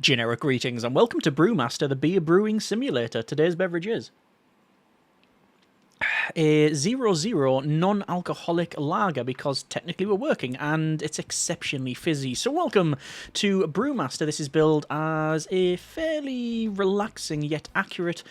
Generic greetings and welcome to Brewmaster, the beer brewing simulator. Today's beverage is a 0-0 non-alcoholic lager because technically we're working and it's exceptionally fizzy. So welcome to Brewmaster. This is billed as a fairly relaxing yet accurate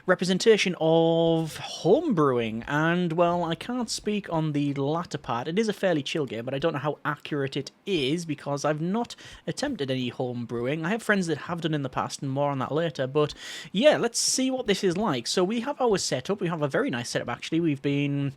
representation of home brewing, and well, I can't speak on the latter part. It is a fairly chill game, but I don't know how accurate it is because I've not attempted any home brewing. I have friends that have done in the past, and more on that later, but yeah, let's see what this is like. So we have our setup. We have a very nice setup actually. We've been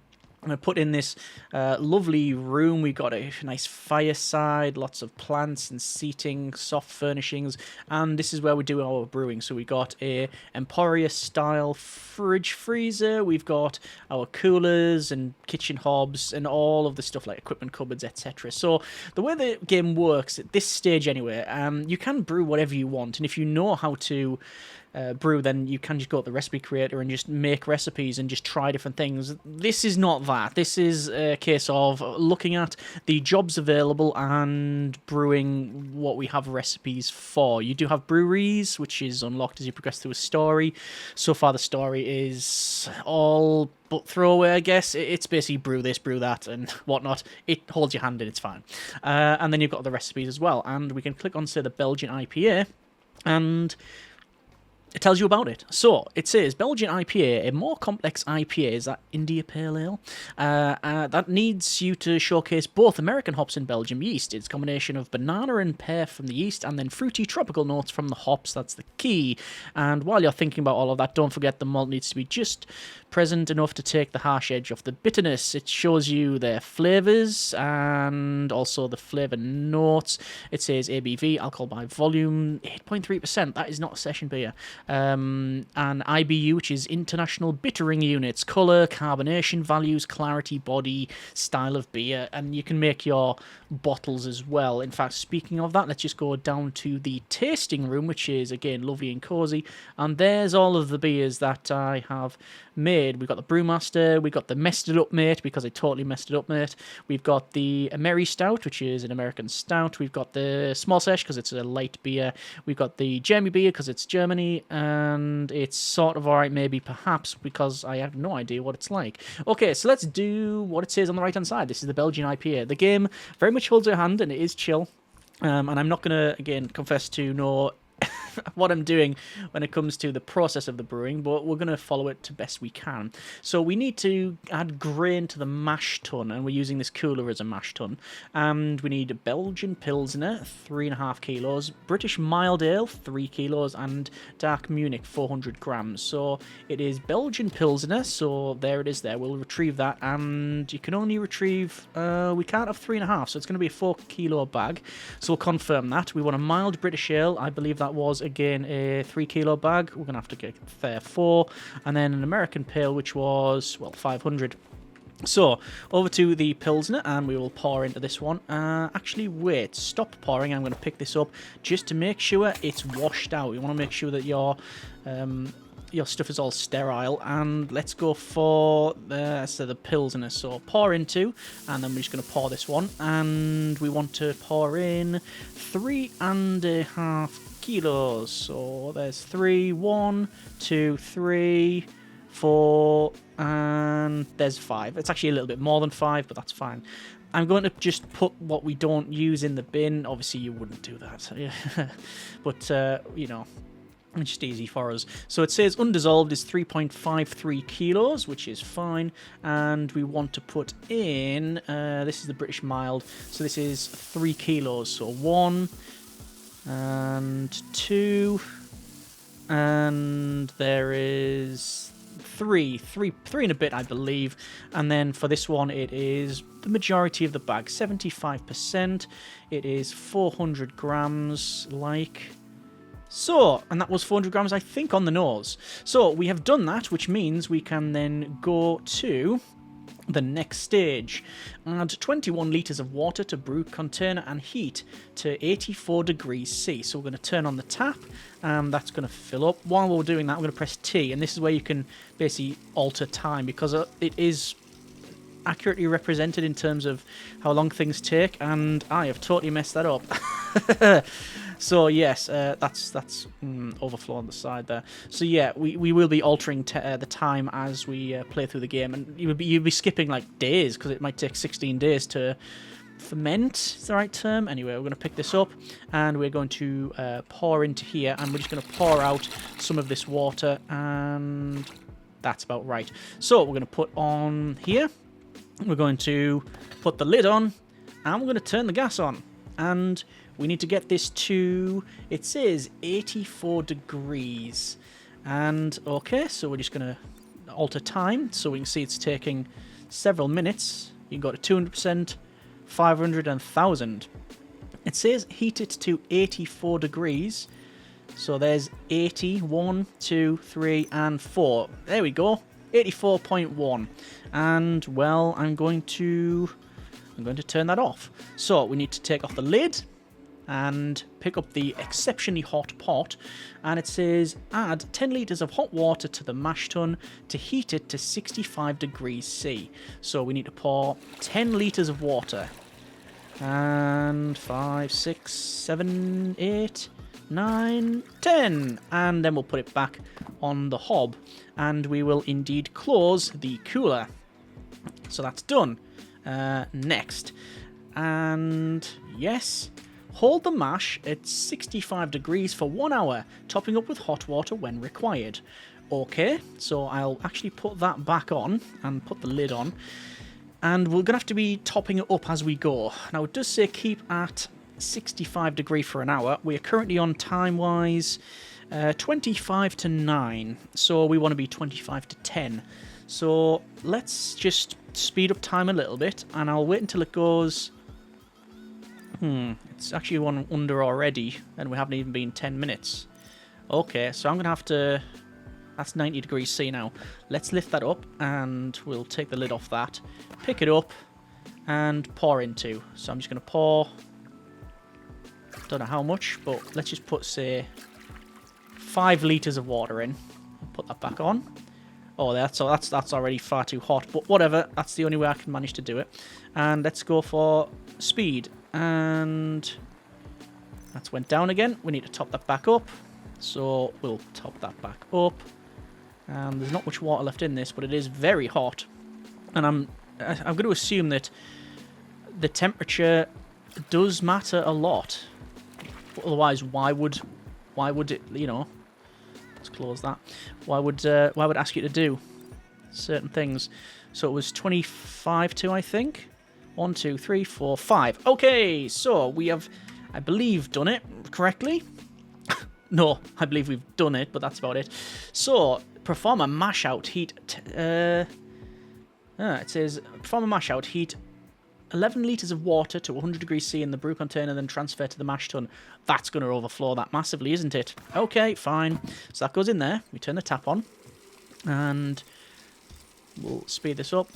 put in this lovely room. We've got a nice fireside, lots of plants and seating, soft furnishings, and this is where we do our brewing. So we got a Emporia style fridge freezer, we've got our coolers and kitchen hobs and all of the stuff like equipment cupboards, etc. So the way the game works at this stage anyway, you can brew whatever you want, and if you know how to brew, then you can just go to the recipe creator and just make recipes and just try different things. This is not that. This is a case of looking at the jobs available and brewing what we have recipes for. You do have breweries, which is unlocked as you progress through a story. So far the story is all but throwaway, I guess. It's basically brew this, brew that, and whatnot. It holds your hand and it's fine. And then you've got the recipes as well, and we can click on, say, the Belgian IPA, and it tells you about it. So, it says, Belgian IPA, a more complex IPA, is that India Pale Ale? That needs you to showcase both American hops and Belgian yeast. It's a combination of banana and pear from the yeast, and then fruity tropical notes from the hops. That's the key. And while you're thinking about all of that, don't forget the malt needs to be just present enough to take the harsh edge off the bitterness. It shows you their flavours and also the flavour notes. It says ABV, alcohol by volume, 8.3%. That is not a session beer. And IBU, which is International Bittering Units, colour, carbonation values, clarity, body, style of beer, and you can make your bottles as well. In fact, speaking of that, let's just go down to the tasting room, which is, again, lovely and cosy, and there's all of the beers that I have made. We've got the Brewmaster, we've got the Messed It Up Mate, because I totally messed it up, mate. We've got the Mary Stout, which is an American stout. We've got the Small Sesh, because it's a light beer. We've got the Germany beer, because it's Germany, and it's sort of alright, maybe, perhaps, because I have no idea what it's like. Okay, so let's do what it says on the right-hand side. This is the Belgian IPA. The game very much holds your hand, and it is chill. And I'm not going to, again, confess to know what I'm doing when it comes to the process of the brewing, but we're going to follow it to best we can. So we need to add grain to the mash tun, and we're using this cooler as a mash tun. And we need a Belgian Pilsner, 3.5 kilos, British Mild Ale, 3 kilos, and Dark Munich, 400 grams. So it is Belgian Pilsner, so there it is there. We'll retrieve that, and you can only retrieve, we can't have 3.5, so it's going to be a 4 kilo bag. So we'll confirm that. We want a mild British Ale. I believe that was, again, a 3 kilo bag. We're going to have to get there 4, and then an American Pale, which was, well, 500. So, over to the Pilsner, and we will pour into this one. Actually, wait, stop pouring. I'm going to pick this up just to make sure it's washed out. You want to make sure that your stuff is all sterile, and let's go for the Pilsner. So pour into, and then we're just going to pour this one, and we want to pour in 3.5 kilos. So there's 3, 1, 2, 3, 4, and there's 5. It's actually a little bit more than 5, but that's fine. I'm going to just put what we don't use in the bin. Obviously, you wouldn't do that, but you know, it's just easy for us. So it says undissolved is 3.53 kilos, which is fine. And we want to put in, this is the British Mild, so this is 3 kilos. So 1 and 2, and there is 3 and a bit, I believe. And then for this one, it is the majority of the bag, 75%. It is 400 grams, like so, and that was 400 grams, I think, on the nose. So we have done that, which means we can then go to the next stage. Add 21 litres of water to brew container and heat to 84 degrees C. So we're going to turn on the tap, and that's going to fill up. While we're doing that, we're going to press T, and this is where you can basically alter time, because it is accurately represented in terms of how long things take, and I have totally messed that up. So yes, that's overflow on the side there. So yeah, we will be altering the time as we play through the game, and you'll be skipping like days because it might take 16 days to ferment. Is the right term? Anyway, we're going to pick this up and we're going to pour into here, and we're just going to pour out some of this water, and that's about right. So we're going to put on here. We're going to put the lid on, and we're going to turn the gas on, and we need to get this to, it says 84 degrees. And okay, so we're just going to alter time so we can see it's taking several minutes. You can go to 200%, 500 and 1000. It says heat it to 84 degrees. So there's 80, 1, 2, 3 and 4. There we go. 84.1. And well, I'm going to turn that off. So we need to take off the lid and pick up the exceptionally hot pot, and it says add 10 litres of hot water to the mash tun to heat it to 65 degrees C. So we need to pour 10 litres of water, and 5, 6, 7, 8, 9, 10, and then we'll put it back on the hob, and we will indeed close the cooler. So that's done. Next, and yes, hold the mash at 65 degrees for 1 hour, topping up with hot water when required. Okay, so I'll actually put that back on and put the lid on, and we're going to have to be topping it up as we go. Now it does say keep at 65 degree for an hour. We are currently on time-wise 25 to 9, so we want to be 25 to 10. So let's just speed up time a little bit, and I'll wait until it goes... it's actually one under already, and we haven't even been 10 minutes. Okay, so I'm going to have to... That's 90 degrees C now. Let's lift that up, and we'll take the lid off that, pick it up, and pour into. So I'm just going to pour... Don't know how much, but let's just put, say, 5 litres of water in. Put that back on. Oh, that's already far too hot, but whatever. That's the only way I can manage to do it. And let's go for speed. And that's went down again. We need to top that back up. So we'll top that back up. And there's not much water left in this, but it is very hot. And I'm going to assume that the temperature does matter a lot. Otherwise, why would it, you know? Let's close that. Why would it ask you to do certain things? So it was 25 to, I think. 1, 2, 3, 4, 5. Okay, so we have, I believe, done it correctly. No, I believe we've done it, but that's about it. So perform a mash out heat. It says perform a mash out heat 11 litres of water to 100 degrees C in the brew container, then transfer to the mash tun. That's going to overflow that massively, isn't it? Okay, fine. So that goes in there. We turn the tap on, and we'll speed this up.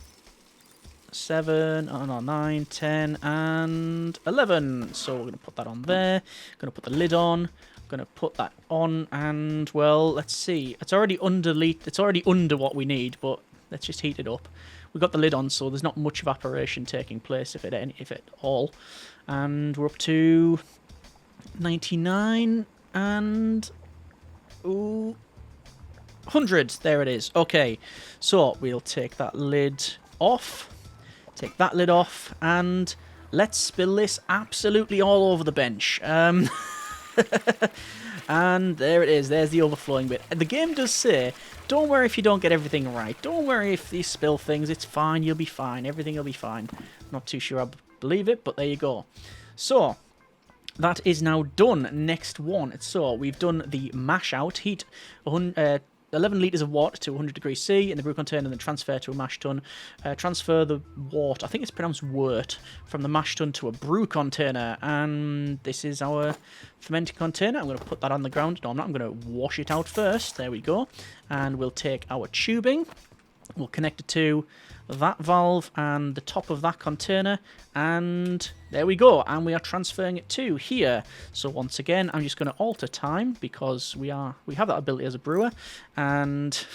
7, 9, 10, and 11. So we're going to put that on there. Going to put the lid on. Going to put that on, and well, let's see. It's already under what we need, but let's just heat it up. We've got the lid on, so there's not much evaporation taking place, if at all. And we're up to 99 and 100. There it is. Okay, so we'll take that lid off. Take that lid off, and let's spill this absolutely all over the bench. And there it is. There's the overflowing bit. The game does say, don't worry if you don't get everything right. Don't worry if you spill things. It's fine. You'll be fine. Everything will be fine. Not too sure I believe it, but there you go. So that is now done. Next one. So we've done the mash out. Heat 11 litres of wort to 100 degrees C in the brew container, then transfer to a mash tun. Transfer the wort, I think it's pronounced wort, from the mash tun to a brew container. And this is our fermenting container. I'm going to put that on the ground. No, I'm not. I'm going to wash it out first. There we go. And we'll take our tubing. We'll connect it to that valve and the top of that container, and there we go, and we are transferring it to here. So once again, I'm just going to alter time because we have that ability as a brewer, and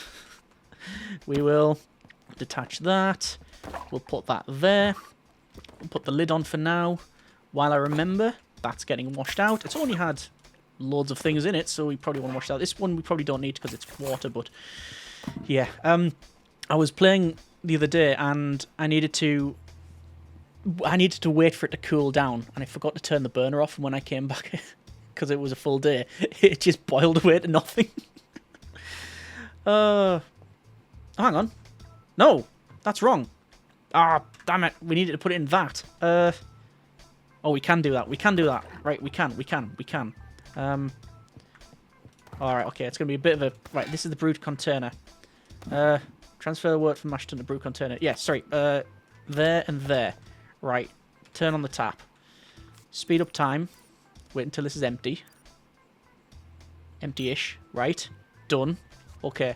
we will detach that. We'll put that there. We'll put the lid on for now while I remember that's getting washed out. It's only had loads of things in it, so we probably want to wash it out. This one we probably don't need because it's water, but yeah. I was playing the other day and I needed to wait for it to cool down, and I forgot to turn the burner off, and when I came back, because it was a full day, it just boiled away to nothing. Hang on. No, that's wrong. Ah, damn it. We needed to put it in that. Oh, we can do that. We can do that. Right, we can. Alright, okay, it's going to be a bit of a... Right, this is the brewed container. Transfer the wort from mash tun to brew container. Yeah, sorry. There and there. Right, turn on the tap. Speed up time. Wait until this is empty. Empty-ish. Right. Done. Okay.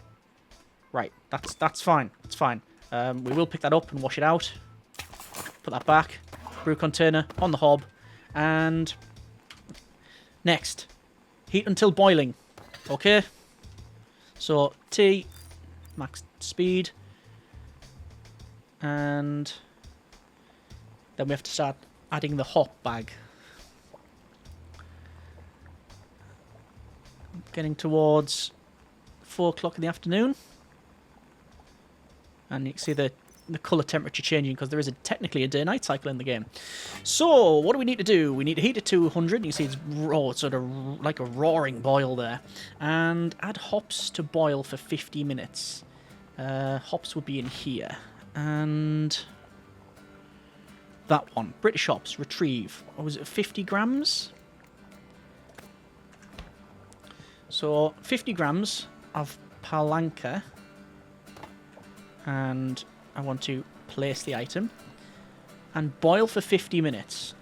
Right, that's fine. It's fine. We will pick that up and wash it out. Put that back. Brew container on the hob. And next, heat until boiling. Okay. So T, max speed. And then we have to start adding the hop bag. Getting towards 4 o'clock in the afternoon. And you can see the colour temperature changing because there is technically a day-night cycle in the game. So, what do we need to do? We need to heat it to 100. You can see it's raw, sort of like a roaring boil there. And add hops to boil for 50 minutes. Hops will be in here. And that one. British hops. Retrieve. What was it? 50 grams? So, 50 grams of palanca. And I want to place the item. And boil for 50 minutes.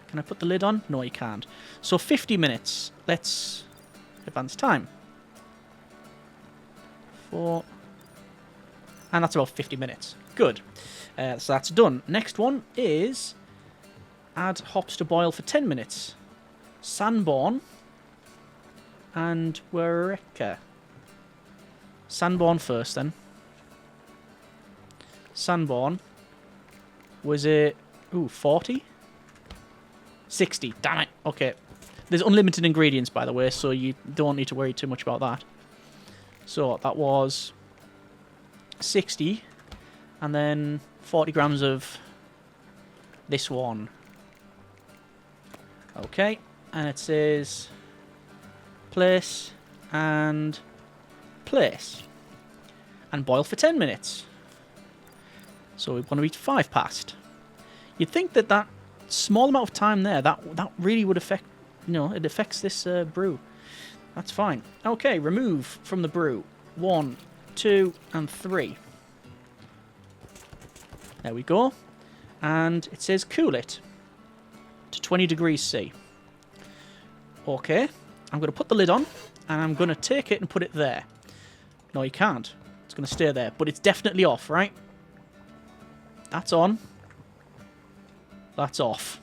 Can I put the lid on? No, you can't. So 50 minutes. Let's advance time. 4. And that's about 50 minutes. Good. So that's done. Next one is add hops to boil for 10 minutes. Sanborn and Wereka. Sanborn first then. Sanborn. Was it... Ooh, 40? 60. Damn it. Okay. There's unlimited ingredients, by the way, so you don't need to worry too much about that. So, that was 60. And then 40 grams of this one. Okay. And it says... Place and place. And boil for 10 minutes. So we want to reach 5 past. You'd think that that small amount of time there, that really would affect, you know, it affects this brew. That's fine. Okay, remove from the brew. 1, 2, and 3. There we go. And it says cool it to 20 degrees C. Okay, I'm going to put the lid on, and I'm going to take it and put it there. No, you can't. It's going to stay there, but it's definitely off, right? That's on. That's off.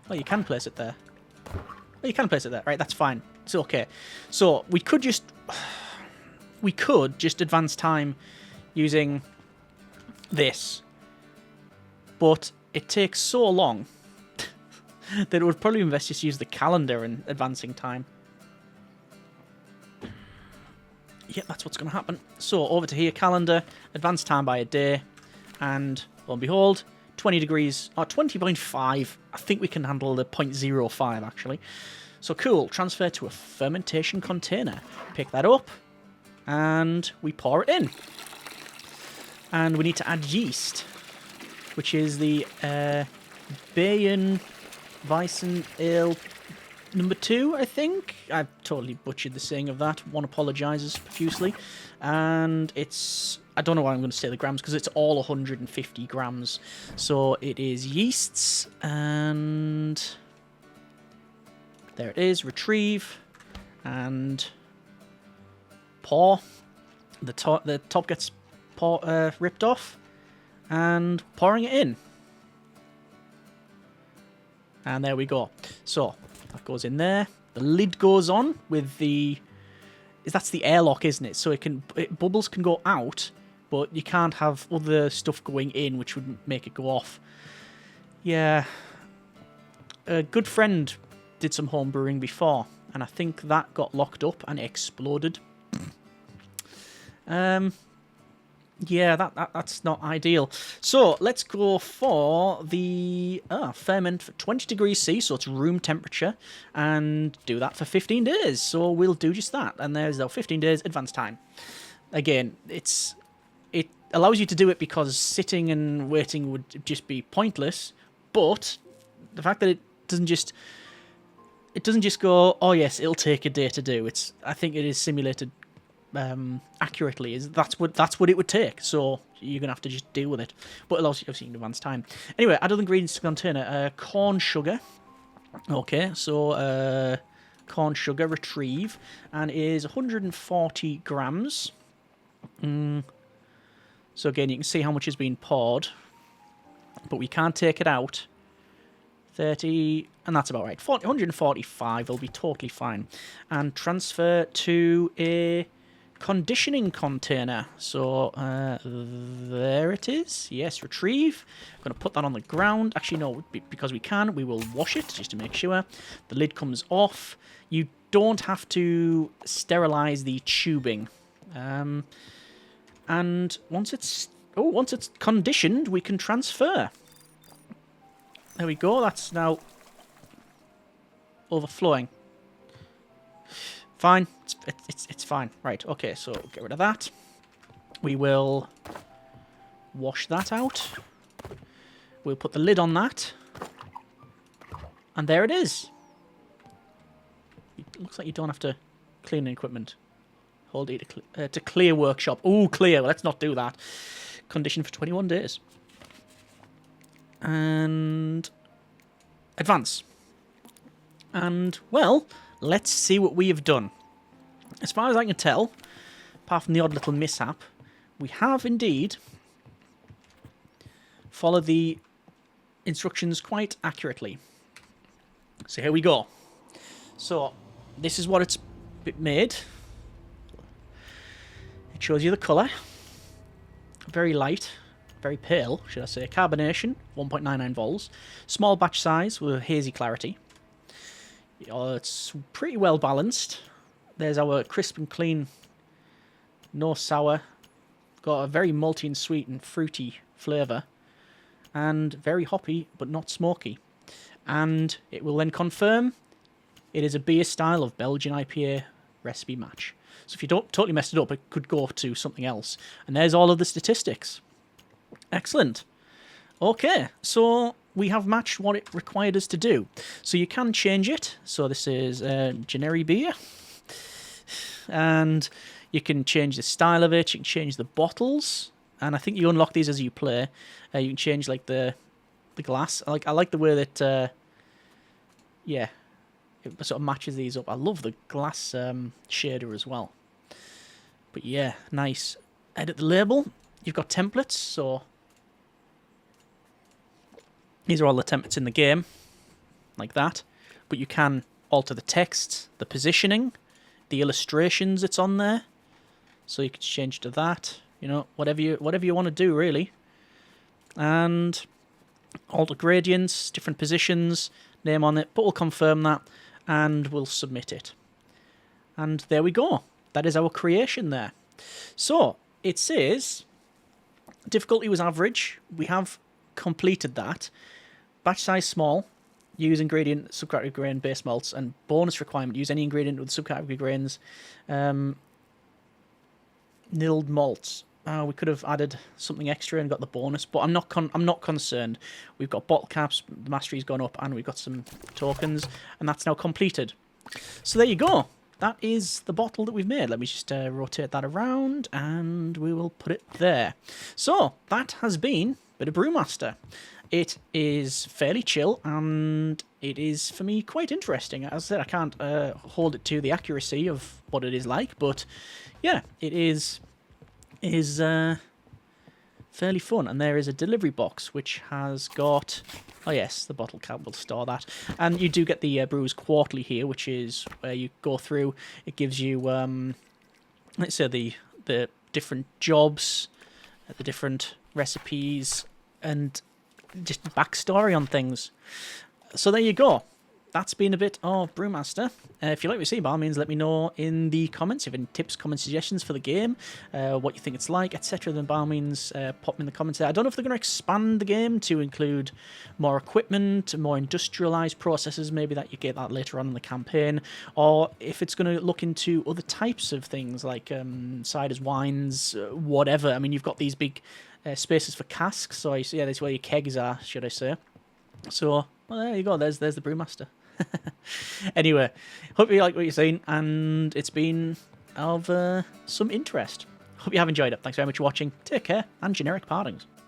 Oh, you can place it there. Oh, you can place it there. Right, that's fine. It's okay. So, we could just advance time using this. But it takes so long that it would probably be best just use the calendar in advancing time. Yeah, that's what's going to happen. So, over to here, calendar, advance time by a day, and, lo and behold, 20 degrees, or 20.5. I think we can handle the 0.05, actually. So, cool. Transfer to a fermentation container. Pick that up, and we pour it in. And we need to add yeast, which is the Bayern Weissen Ale number 2, I think. I've totally butchered the saying of that. One apologises profusely. And it's... I don't know why I'm going to say the grams, because it's all 150 grams. So it is yeasts, and... there it is. Retrieve. And... pour. The top gets ripped off. And pouring it in. And there we go. So... that goes in there. The lid goes on with the... that's the airlock, isn't it? So bubbles can go out, but you can't have other stuff going in, which would make it go off. Yeah. a good friend did some home brewing before, and I think that got locked up and exploded. Yeah, that's not ideal. So let's go for the ferment for 20 degrees C, so it's room temperature, and do that for 15 days. So we'll do just that, and there's our 15 days advance time. Again, it allows you to do it because sitting and waiting would just be pointless. But the fact that it doesn't just go, oh yes, it'll take a day to do. I think it is simulated accurately. That's what it would take. So you're gonna have to just deal with it. But it allows you obviously in advance time. Anyway, add other ingredients to container. Corn sugar. Okay, so corn sugar retrieve, and is 140 grams. So again, you can see how much has been poured, but we can't take it out. 30, and that's about right. 145 will be totally fine. And transfer to a conditioning container. So there it is. Yes, retrieve. I'm going to put that on the ground. Actually, no, because we can, we will wash it just to make sure. The lid comes off. You don't have to sterilize the tubing. And once it's conditioned, we can transfer. There we go. That's now overflowing. Fine. It's fine. Right. Okay. So get rid of that. We will wash that out. We'll put the lid on that, and there it is. It looks like you don't have to clean the equipment. Hold E to clear workshop. Ooh, clear. Let's not do that. Condition for 21 days. And advance. And, well, let's see what we have done. As far as I can tell, apart from the odd little mishap, we have indeed followed the instructions quite accurately. So here we go. So this is what it's made. It shows you the colour. Very light, very pale, should I say. Carbonation, 1.99 vols. Small batch size with a hazy clarity. It's pretty well balanced. There's our crisp and clean, no sour. Got a very malty and sweet and fruity flavour. And very hoppy, but not smoky. And it will then confirm it is a beer style of Belgian IPA recipe match. So if you don't totally mess it up, it could go to something else. And there's all of the statistics. Excellent. Okay, so we have matched what it required us to do. So you can change it. So this is generic beer. And you can change the style of it. You can change the bottles. And I think you unlock these as you play. You can change like the glass. I like the way that, yeah, it sort of matches these up. I love the glass shader as well. But yeah, nice. Edit the label. You've got templates, so these are all the templates in the game, like that. But you can alter the text, the positioning, the illustrations it's on there. So you can change to that. You know, whatever you want to do, really. And alter gradients, different positions, name on it. But we'll confirm that, and we'll submit it. And there we go. That is our creation there. So it says difficulty was average. We have completed that. Batch size small. Use ingredient subcategory grain base malts, and bonus requirement: use any ingredient with subcategory grains. Nilled malts. We could have added something extra and got the bonus, but I'm not concerned. We've got bottle caps, the mastery's gone up, and we've got some tokens, and that's now completed. So there you go. That is the bottle that we've made. Let me just rotate that around, and we will put it there. So that has been a bit of Brewmaster. It is fairly chill, and it is, for me, quite interesting. As I said, I can't hold it to the accuracy of what it is like, but yeah, it is fairly fun. And there is a delivery box which has got, oh yes, the bottle cap will store that, and you do get the Brews Quarterly here, which is where you go through. It gives you let's say the different jobs, the different recipes, and just backstory on things. So there you go. That's been a bit of Brewmaster. If you like what you see, by all means, let me know in the comments. If you have any tips, comments, suggestions for the game, what you think it's like, etc., then by all means, pop them in the comments there. I don't know if they're going to expand the game to include more equipment, more industrialized processes, maybe that you get that later on in the campaign, or if it's going to look into other types of things like ciders, wines, whatever. I mean, you've got these big spaces for casks, so yeah, that's where your kegs are, should I say. So, well, there you go. There's the Brewmaster. Anyway, hope you like what you've seen, and it's been of some interest. Hope you have enjoyed it. Thanks very much for watching. Take care, and generic partings.